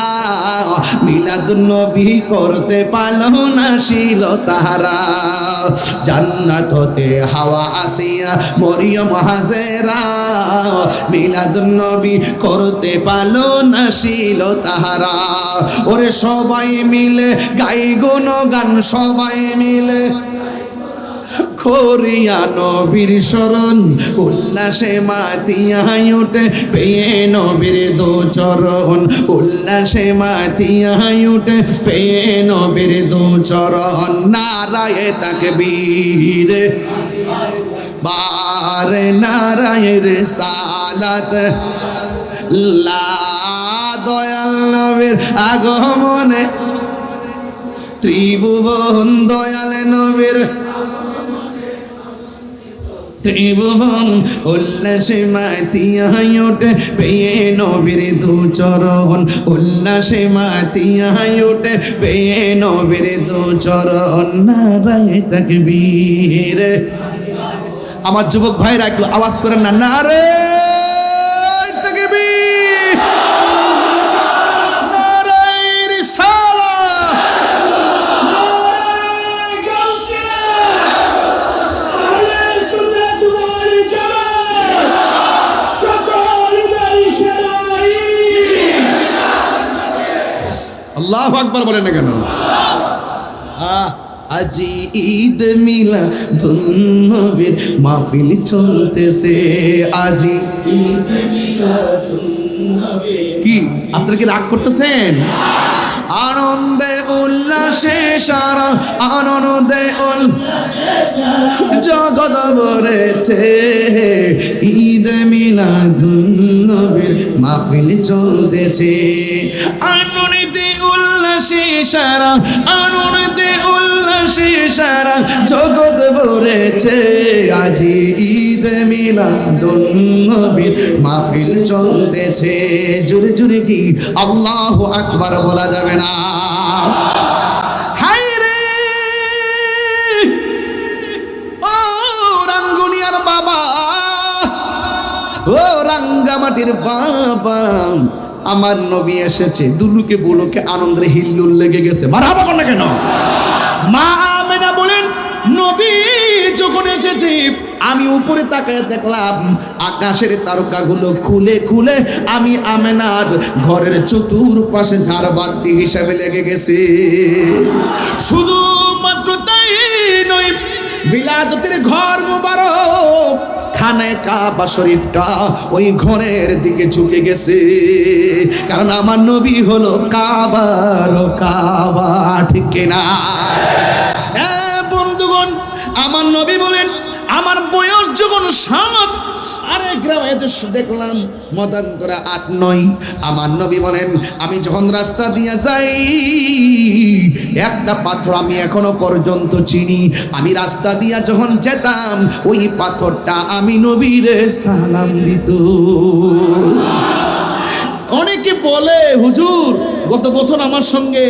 মিলাদুন নবী করতে পারল না ছিল তাহারা। জান্নাত হতে হাওয়া আসিয়া মরিয়ম হাজেরা, মিলাদুন নবী করতে পারলো না ছিল তাহারা। ওরে সবাই মিলে গাই গুণগান, সবাই মিলে করিয়া নবীর শরণ, উল্লাসে মাতিয়া ওঠে পেয়ে নবীর দু চরণ, উল্লাসে মাতিয়া ওঠে পেয়ে নবীর দু চরণ। নারায়ে তাকবীর, বারে নারায়ে রিসালাত। দয়াল নবীর আগমনে ত্রিভুবন, দয়াল নবীর ত্রিভুবন, উল্লাসে মাতিয়া ওঠে পেয়ে নবীর দু চরণ, উল্লাসে মাতিয়া ওঠে পেয়ে নবীর দু চরণ। নারায়ে তাকবীর। আমার যুবক ভাইরা একটু আওয়াজ করেন না, নারে তাকবীর, নারে রিসালাত। আল্লাহু আকবার বলেন না কেন? আজি ঈদ মিলাদুন নবীর মাহফিল চলতেছে, আজি ঈদ মিলাদুন নবীর। কি আপনারা কি রাগ করতেছেন? আনন্দে উল্লাসে সারা, আনন্দে জগৎ ভরেছে, ঈদ মিলাদুন নবীর মাহফিল চলতেছে। আনন্দে উল্লাসে উল্লাসে সারা, আনন্দে উল্লাসে সারা জগৎ ভরেছে। আজি ঈদ মিলাদুন নবীর মাহফিল চলতেছে। জোরে জোরে কি আল্লাহু আকবার বলা যাবে না? হায় রে ও রাঙ্গুনিয়ার বাবা, ও রাঙ্গামাটির বাবা, আমার নবী এসেছে। দুলুকে বুলুকে আনন্দের হিল্লুল লেগে গেছে। মারহাবা কর না কেন? মা আমেনা বলেন, নবী যখন এসেছে আমি উপরে তাকায় দেখলাম আকাশের তারকাগুলো খুলে খুলে আমি আমেনার ঘরের চতুর্পাশে ঝাড়বাতি হিসেবে লেগে গেছে। শুধু মাত্র তাই নয়, বিলাদতের ঘর মুবারক খানায় কাবা শরীফটা ওই ঘরের দিকে ঝুঁকে গেছে, কারণ আমার নবী হলো কাবার কাবা। ঠিক কিনা? হ্যাঁ বন্ধুগণ, আমার নবী বলেন আমার বয়স যখন 7, আরে গ্রামে দেখলাম মতান্তরা 8-9। আমার নবী বলেন আমি যখন রাস্তা দিয়ে যাই একটা পাথর আমি এখনো পর্যন্ত চিনি। আমি রাস্তা দিয়া যখন যেতাম ওই পাথরটা আমি নবীরে সালাম দিত। অনেকে বলে হুজুর গত বছর আমার সঙ্গে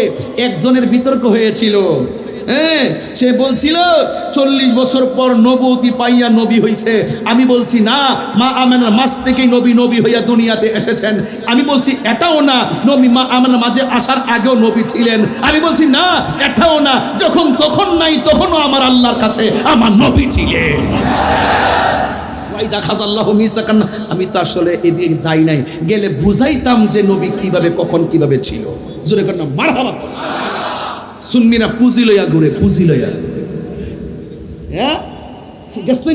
একজনের বিতর্ক হয়েছিল। হ্যাঁ, সে বলছিল 40 বছর পর নবুয়তি পাইয়া নবী হইছে। আমি বলছি না, মা আমেনার মাঝ থেকেই নবী হইয়া দুনিয়াতে এসেছেন। আমি বলছি এটাও না নবী মা আমেনার মাঝে আসার আগেও নবী ছিলেন। আমি বলছি না এটাও না, যখন তখন নাই তখনও আমার আল্লাহর কাছে আমার নবী ছিলেন। আমি তো আসলে এদিকে যাই নাই, গেলে বুঝাইতাম যে নবী কিভাবে কখন কিভাবে ছিল। জোরে কর না মারহাবা। সুন্নিরা পুঁজি লইয়া ঘুরে, পুঁজি লইয়া। হ্যাঁ ঠিক আছে,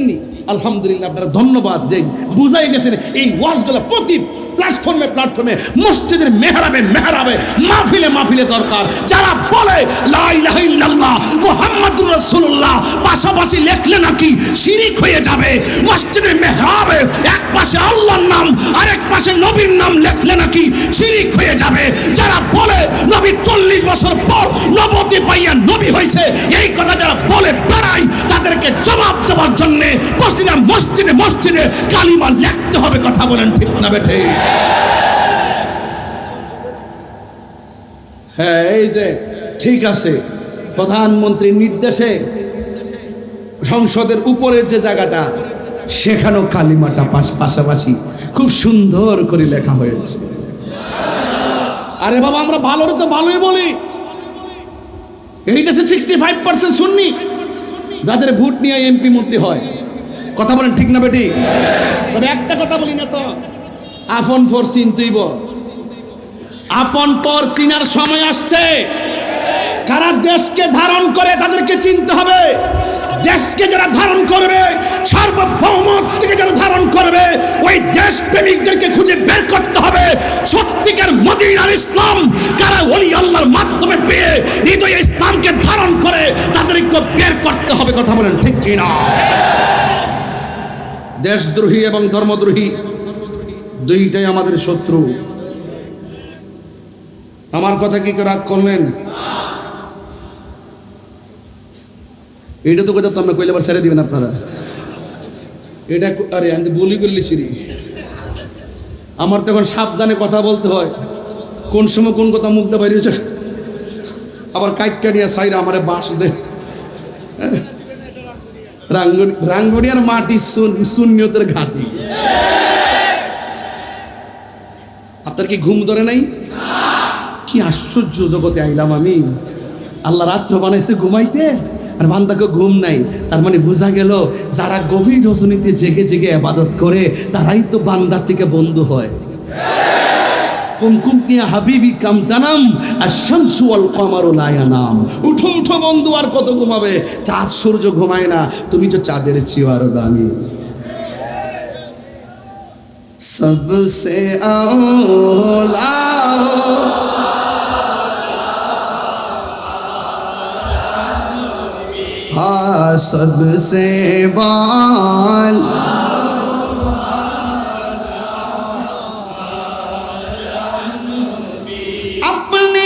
আলহামদুলিল্লাহ, আপনারা ধন্যবাদ যে বুঝাই গেছেন। এই ওয়াজগুলো প্রতি প্ল্যাটফর্মে মসজিদের মেহরাবে মাহফিলে দরকার। যারা বলে লা ইলাহা ইল্লাল্লাহ মুহাম্মাদুর রাসূলুল্লাহ পাশাপাশি লেখলে নাকি শিরিক হয়ে যাবে। মসজিদের মেহরাবে এক পাশে আল্লাহর নাম আর এক পাশে নবীর নাম লেখলে নাকি শিরিক হয়ে যাবে। যারা বলে নবী 40 বছর পর নবুয়তি পাইয়া নবী হয়েছে, এই কথা যারা বলে বেড়ায় তাদেরকে জবাব দেওয়ার জন্য মসজিদে কালিমা লিখতে হবে। কথা বলেন ঠিক না বেঠে? হ্যাঁ, এই যে ঠিক আছে, প্রধানমন্ত্রীর নির্দেশে সংসদের উপরের যে জায়গাটা সেখানেও কালিমাটা পাশাপাশি খুব সুন্দর করে লেখা হয়েছে। আরে বাবা, আমরা ভালোর তো ভালোই বলি। এই দেশে 65% সুন্নি, যাদের ভোট নিয়ে এমপি মন্ত্রী হয়। কথা বলেন ঠিক না বেটি? তবে একটা কথা বলি না তো, আপন পর চিনতেইব। আপন পর চিনার সময় আসছে। কারা দেশকে ধারণ করে তাদেরকে চিনতে হবে। দেশকে যারা ধারণ করবে, সার্বভৌমত্বকে যারা ধারণ করবে, ওই দেশ প্রেমিকদেরকে খুঁজে বের করতে হবে। সত্যিকার মদিনার ইসলাম কারা ওলি আল্লাহর মাধ্যমে পেয়ে হৃদয়ে ইসলামকে ধারণ করে তাদেরকে বের করতে হবে। কথা বলেন ঠিক কিনা? দেশদ্রোহী এবং ধর্মদ্রোহী দুইটাই আমাদের শত্রু। আমার কথা কি রাগ করলেন? এটা তো কথা আমরা কইলে আবার ছেড়ে দিবেন আপনারা। এটা আরে আমি বলি করলি সিরি, আমার তো এখন সাবধানে কথা বলতে হয়। কোন সময় কোন কথা মুখ দিয়ে বাইরে আবার কাইটটা নিয়ে সাইরা আমারে বাঁশ দে। রাঙ্গুনিয়ার মাটি সুন্নিয়তের ঘাঁটি। আপনার কি ঘুম ধরে নাই? কি আশ্চর্য জগতে আইলাম আমি। আল্লাহ রাত্র বানাইছে ঘুমাইতে, আর বান্দাকে ঘুম নাই। তার মানে বোঝা গেল যারা গভীর রজনীতে জেগে জেগে ইবাদত করে তারাই তো বান্দার থেকে বন্ধু হয়। হাবিবি কামতানাম আশ-শামসু ওয়াল কমারু লা ইয়ানাম। উঠো উঠো বন্ধু, আর কত ঘুমাবে? চাঁদ সূর্য ঘুমায় না, তুমি তো চাঁদের চেয়ে আরো দামি। সবসে আওলা सबसे बाल अपनी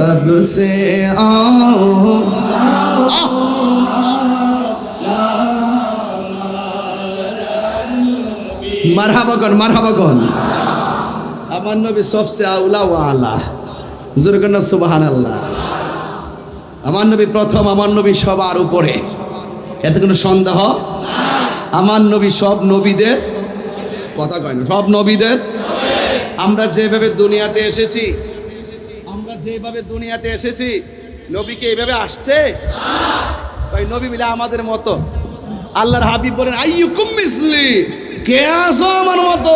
सबसे মারহাবা কর, মারহাবা কর। আমার নবী সবচেয়ে আউলা ওয়া আলা, জোরে না সুবহানাল্লাহ। আমার নবী প্রথম, আমার নবী সবার উপরে, এতে কোনো সন্দেহ। আমার নবী সব নবীদের কথা কয় না, সব নবীদের। আমরা যেভাবে দুনিয়াতে এসেছি, আমরা যেভাবে দুনিয়াতে এসেছি, নবীকে এইভাবে আসছে ওই নবী মিলে আমাদের মতো। আল্লাহর হাবিব বলেন আইয়ুকুম মিসলি, কে আসো আমার মতো।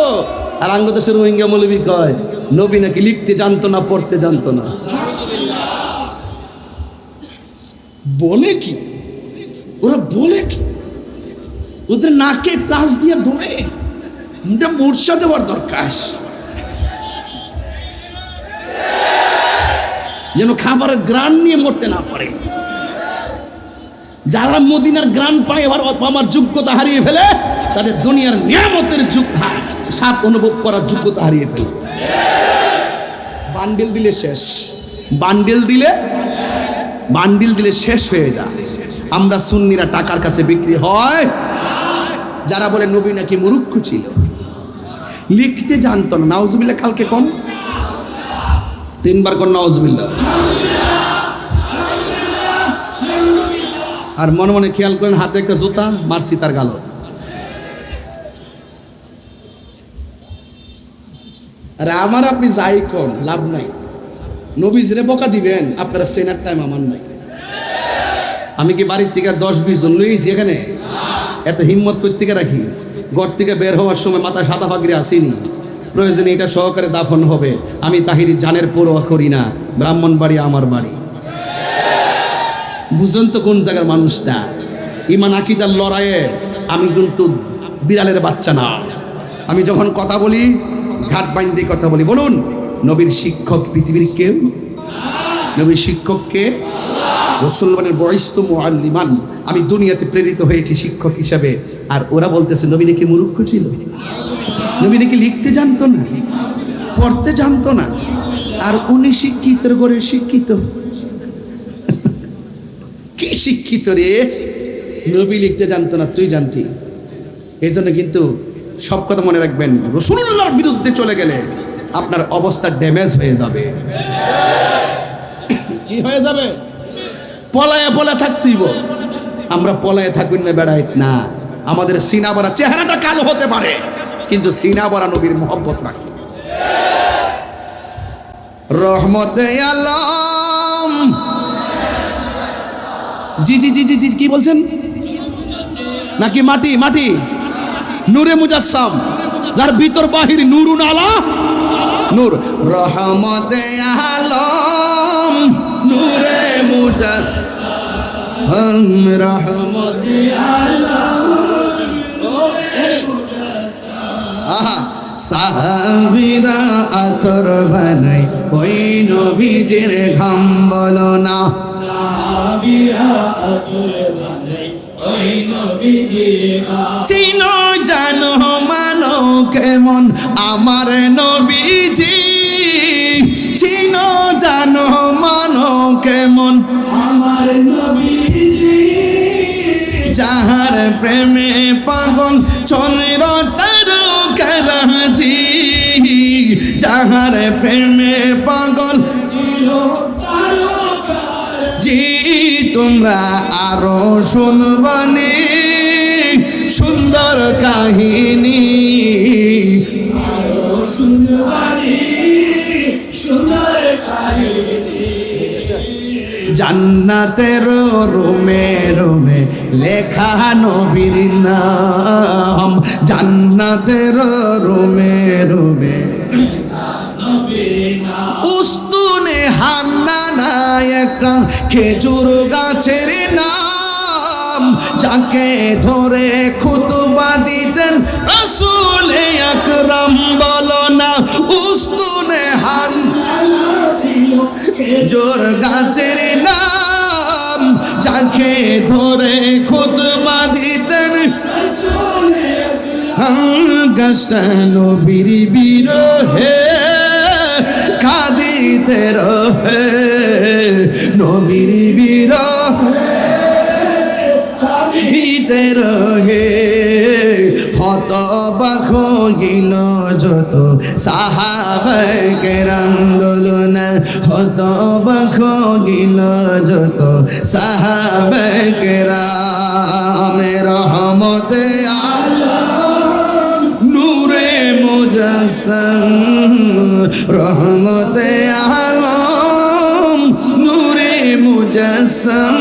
আর বাংলাদেশের রোহিঙ্গা মৌলবী কয় নবী নাকি লিখতে জানতো না, পড়তে জানতো না। বলে কি ওরা, বলে কি ওদের নাকে প্লাস দিয়ে ধরে মূর্ছা দেওয়ার দরকার, যেন খাবারের গ্রান নিয়ে মরতে না পারে। যারা মদিনার গ্রান পায় এবার আমার যোগ্যতা হারিয়ে ফেলে, তাদের দুনিয়ার নিয়ামতের স্বাদ অনুভব করার যোগ্যতা হারিয়ে ফেলে। বান্ডিল দিলে শেষ, বান্ডিল দিলে শেষ হয়ে যায়। আমরা সুন্নিরা টাকার কাছে বিক্রি হয়। যারা বলে নবী নাকি মূর্খ ছিল, লিখতে জানতো না, নাউজুবিল্লাহ। কালকে কোন 3 বার কোন নাউজুবিল্লাহ। আর মনে মনে খেয়াল করেন হাতে একটা জুতা মারছি তার গাল। আরে আমার আপনি যাই কোন লাভ নাই, নবীজরে বকা দিবেন আপনারা সেনার টাইম আমার নাই। আমি কি বাড়ির থেকে 10-20 জন লইছি এখানে? এত হিম্মত কই থেকে রাখি? ঘর থেকে বের হওয়ার সময় মাথায় সাদা পাগড়ি আসিনি, প্রয়োজনে এটা সহকারে দাফন হবে। আমি তাহিরি জানের পরোয়া করি না, ব্রাহ্মণবাড়ি আমার বাড়ি। বুঝেন তো কোন জায়গার মানুষটা? ইমান আকিদার লড়াইয়ে আমি কিন্তু বিড়ালের বাচ্চা না। আমি যখন কথা বলি ঘাট বাইন্দে কথা বলি। বলুন নবীর শিক্ষক পৃথিবীর কেউ? নবীর শিক্ষককে রাসূল বলেন বয়স্তু মুআল্লিমান, আমি দুনিয়াতে প্রেরিত হয়েছি শিক্ষক হিসাবে। আর ওরা বলতেছে নবী নাকি মূর্খ ছিল, নবী নাকি লিখতে জানতো না, পড়তে জানতো না। আর উনি শিক্ষিতর ঘরে শিক্ষিত। কি শিক্ষিত রে, নবী লিখতে জানতো না, তুই জানতি। এই জন্য কিন্তু সব কথা মনে রাখবেন, রাসূলুল্লাহর বিরুদ্ধে চলে গেলে আপনার অবস্থা ড্যামেজ হয়ে যাবে। কি হয়ে যাবে? পলায়ে পলায়ে থাকতেইব। আমরা পলায়ে থাকবেন না, বেড়াই না। আমাদের সিনা ভরা, চেহারাটা কালো হতে পারে কিন্তু সিনা ভরা নবীর মহব্বত রাখে। রহমতে আলম, জি জি জি জি জি কি বলছেন? নাকি মাটি? মাটি নূরে মুজাসসাম, যার ভিতর বাহির নূরুন আলা নূর। রহমতে আলম নূরে মুজাসসাম, রহমতে আলম। আহা, সাহাবীরা আতর বানাই ওই নবীজির ঘাম বলো না। চিনো জানো মানো কেমন আমার নবীজি, চিনো জানো মানো কেমন আমার নবীজি। যাহার প্রেমে পাগল চন্দ্র তারকারাজি, যাহার প্রেমে পাগল জি। তোমরা আরো শুনবানি সুন্দর কাহিনী, আরো শুনবানি সুন্দর কাহিনী। জান্নাতের রুমে রুমে লেখা নবীর নাম, জান্নাতের রুমে রুমে উস্তুনে হান্নানা একটা খেজুর গাছের নাম, যাকে ধরে খুতবা দিতেন রাসূল আকরাম বলো না। উস্তুনে হান্নানা খেজুর গাছের নাম, যাকে ধরে খুতবা দিতেন রাসূল আকরাম। গাছটা নবীর বিরহে কাঁদে কাঁদিতে রহে নবীর বিরহে কাঁদিতে রহে হতবাক হইল যত সাহাবায়ে কেরাম বলুন হতবাক হইল যত সাহাবায়ে কেরাম রহমতে নূরে মুজাসসাম রহমতে আলম নূরে মুজাসসাম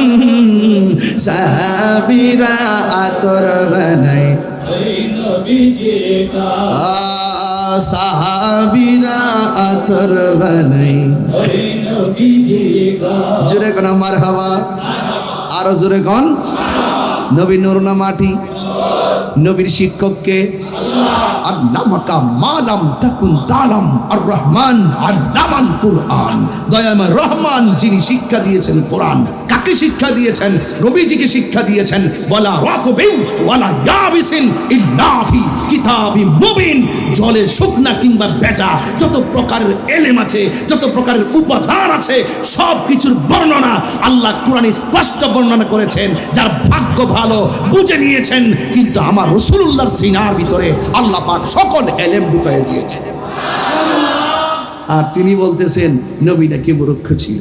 সাহাবীরা আতর বানায় সাহাবীরা আতর বানায় জোরে কোন মারহাবা আরো জোরে কোন নবী নূর না মাটি নবীর শিক্ষককে আল্লামাকা মালাম তাকুন তালাম আর রহমান আল্লামাল কুরআন দয়াময় রহমান যিনি শিক্ষা দিয়েছেন কোরআন কাকে শিক্ষা দিয়েছেন নবীজিকে শিক্ষা দিয়েছেন ওয়ালা রাতবিন ওয়ালা ইয়াবিসিন ইল্লা ফি কিতাবিম মুবিন জলে শুকনা কিংবা ভেজা যত প্রকারের ইলম আছে যত প্রকারের উপাদান আছে সব কিছুর বর্ণনা আল্লাহ কোরআনে স্পষ্ট বর্ণনা করেছেন যার ভাগ্য ভালো বুঝে নিয়েছেন কিন্তু আমার রাসূলুল্লাহর সিনার ভিতরে আল্লাহ পাক সকল ইলম ঢুকিয়ে দিয়েছেন আর তিনি বলতেছেন নবী নাকি মূর্খ ছিল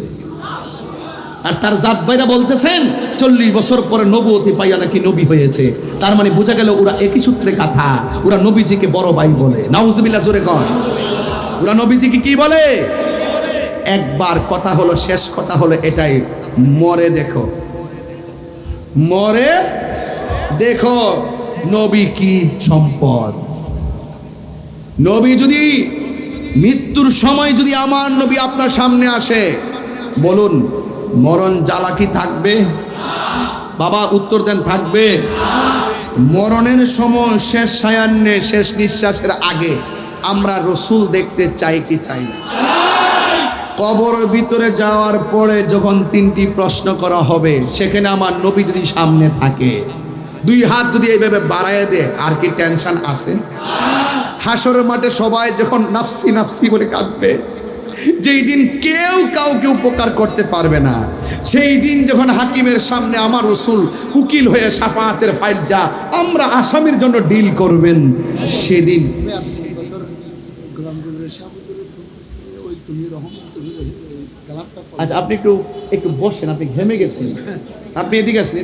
আর তার জাত ভাইরা বলতেছেন 40 বছর পরে নবুয়তি পাইয়া নাকি নবী হয়েছে তার মানে বোঝা গেল ওরা একই সূত্রে কথা ওরা নবীজিকে বড় ভাই বলে নাউজুবিল্লাহ জোরে কর ওরা নবীজিকে কি বলে একবার কথা হলো শেষ কথা হলো এটাই মরে দেখো নবী কি সম্পদ নবী যদি মৃত্যুর সময় যদি আমার নবী আপনার সামনে আসে বলুন মরণ জ্বালা কি থাকবে বাবা উত্তর দেন থাকবে মরণের সময় শেষ সায়ান্নে শেষ নিঃশ্বাসের আগে আমরা রাসূল দেখতে চাই কি চাই না কবরের ভিতরে যাওয়ার পরে যখন 3টি প্রশ্ন করা হবে সেখানে আমার নবী যদি সামনে থাকে 2 হাত যদি এইভাবে বাড়ায় দেয় আর কি টেনশন আছে হাসরের মাঠে সবাই যখন নাফসি নাফসি বলে কাঁদবে যেই দিন কেউ কাউকে উপকার করতে পারবে না সেই দিন যখন হাকিমের সামনে আমার রাসূল উকিল হয়ে শাফাআতের ফাইল যা আমরা আসামির জন্য ডিল করবেন সেদিন আচ্ছা আপনি একটু বসেন আপনি ঘেমে গেছেন আপনি এদিকে আসেন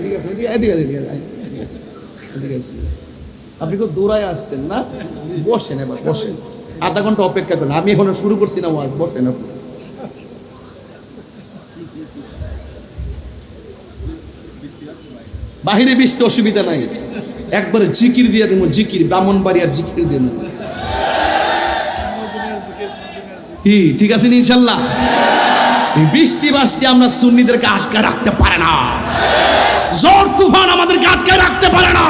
আপনি খুব দৌড়ায় আসছেন না বসেন এবার বসেন আধা ঘন্টা অপেক্ষা করেন আমি এখনো শুরু করছি না ওয়াজ বসেন আপনি বাহিরে বৃষ্টি অসুবিধা নাই একবারে জিকির দিয়ে দেবো জিকির ব্রাহ্মণবাড়িয়ার জিকির দেব কি ঠিক আছে ইনশাল্লাহ বৃষ্টি বাষ্টি আমরা সুন্নিদেরকে আটকে রাখতে পারে না ঝড় তুফান আমাদেরকে আটকে রাখতে পারে না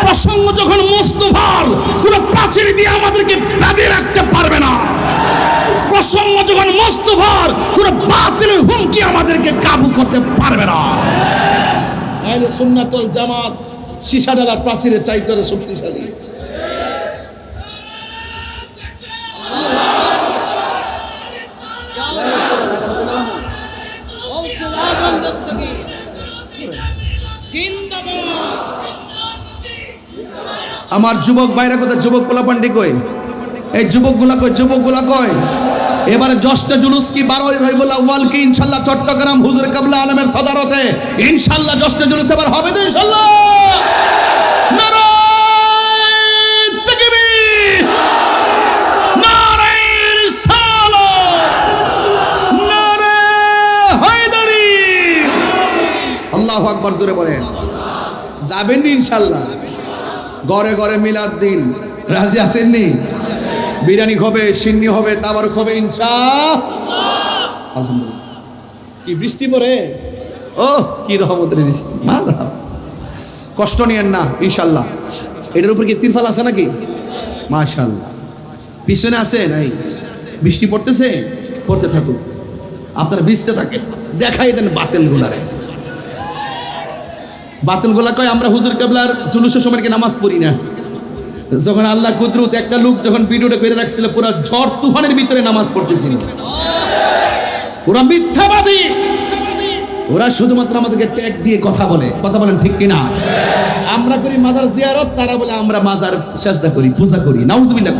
প্রসঙ্গ যখন মুস্তফার পুরো প্রাচীর দিয়ে আমাদেরকে বেঁধে রাখতে পারবে না প্রসঙ্গ যখন মুস্তফার পুরো বাতিলের হুমকি আমাদেরকে কাবু করতে পারবে না আহলে সুন্নাত ওয়াল জামাত শিশাডালা প্রাচীরের চাইতে শক্তিশালী আমার যুবক ভাইরা কোথায় যুবক পোলাপান্ডি কই এই যুবকগুলা কই এবারে জ্যৈষ্ঠ জুলুস কি 12 রবিউল আউয়াল কি ইনশাআল্লাহ চট্টগ্রাম হুজুর কাবলা আলমের সদারতে ইনশাআল্লাহ জ্যৈষ্ঠ জুলুস এবার হবে তো ইনশাআল্লাহ নারায়ে তাকবীর নারায়ে রিসালাত নারায়ে হায়দারি আল্লাহু আকবার জোরে বলেন যাবেন ইনশাআল্লাহ ঘরে ঘরে মিলাদ দিন রাজি আছেননি বিরিয়ানি হবে সিন্নি হবে তাবারক হবে ইনশাআল্লাহ আলহামদুলিল্লাহ কি বৃষ্টি পড়ে ও কি রহমতের বৃষ্টি কষ্ট নিয়েন না ইনশাআল্লাহ এটার উপর কি তিরফাল আছে নাকি মাশাআল্লাহ পিছনে আছে নাই বৃষ্টি পড়তেছে পড়তে থাকুক আপনারা ভিজতে থাকেন দেখাই দেন বাতিলগুলা কয় আমরা হুজুর কেবলার জুলুসের সময় কি নামাজ পড়ি না যখন আল্লাহ কুদরত একটা লোক যখন ভিডিওটা করে রাখছিল পুরো ঝড় তুফানের ভিতরে নামাজ পড়তেছিল ওরা মিথ্যাবাদী, ওরা শুধুমাত্র আমাদেরকে ট্যাগ দিয়ে কথা বলেন ঠিক কিনা? আমরা করি মাজার জিয়ারত, তারা বলে আমরা মাজার সাজদা করি, পূজা করি, নাউজুবিল্লাহ।